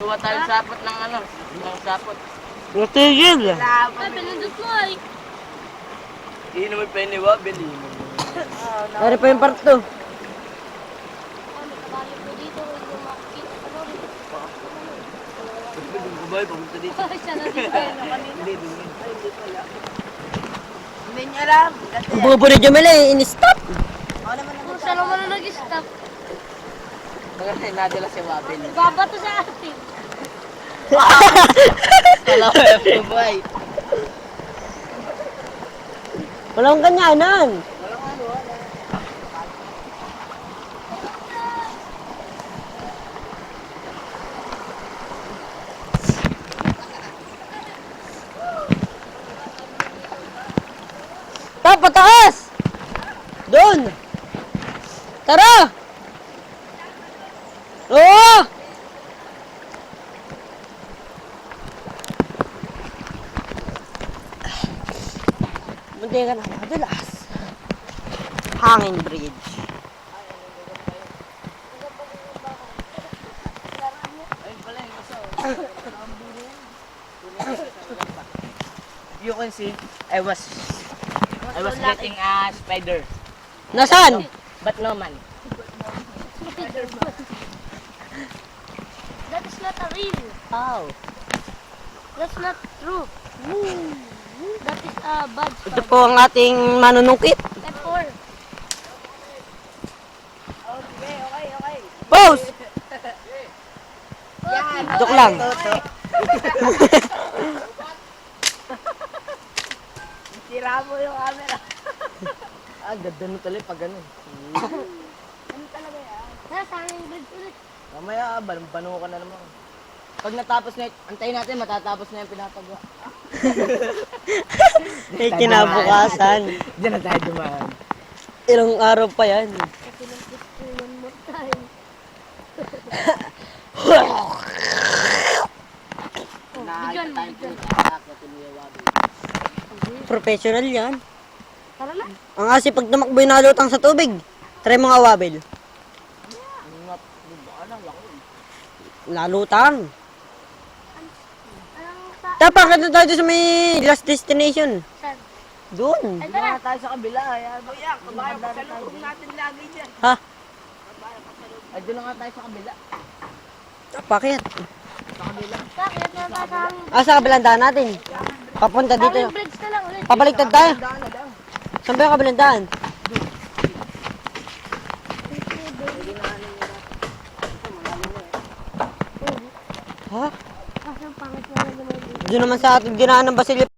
Kuha tayo sapot ng ano, ng sapot. Natigil. Ay, pinindot mo ay. Hindi naman peniwa, bili mo. Ano pa yung part 2? Ano, tabayo po dito. Hindi mo makikita pa doon. Pwede ko ba pumunta dito? Siya na dito. Hindi, dun yun. Hindi niya alam. Bobo na Jomel eh, in-stop. Ako naman Kung siya naman na nag-stop. Maganda nadala si Wabel. Babato sa atin. Hello, everybody. Walang ganyanan. Pataas! Doon! Tara! Oo! Munti ka na madulas. Hangin bridge. You can see, I was getting a spider. Nasaan? But no man. That is not a real. Oh. That's not true. That is a bad Ito spider. po ang ating manunungkit. Step 4. Okay. Pose! Yan. Joke lang. Sira mo yung camera. Ah, ganda mo tuloy pag ganun. Ano talaga yan? Nasa hanging bridge ulit. Mamaya, banu ka na naman. Pag natapos na, antayin natin, matatapos na yung pinapagawa. May kinabukasan. Diyan na tayo dumaan. Ilang araw pa yan. Kasi lang gusto one more time. Bigyan mo, bigyan. Professional yan. Tara na. Ang asi pag tumakbo yung nalutang sa tubig. Try mga wabel. Nalutang. Anong sa... Tapos na tayo sa may last destination. Saan? Doon. Ay, tara. Tayo sa kabila, ayan. Kuya, kabayan pa sa loob natin lagi dyan. Ha? Ay, doon na nga tayo sa kabila. Pakit. Bakit na tayo sa hanging Ah, sa kabilang daan natin. Papunta dito. hanging bridge na lang ulit. Pabaliktad tayo. Saan ba yung kabilang daan? Ha? Kasi ang pangit na lang naman dito. Doon naman sa ating dinaan ng Basilio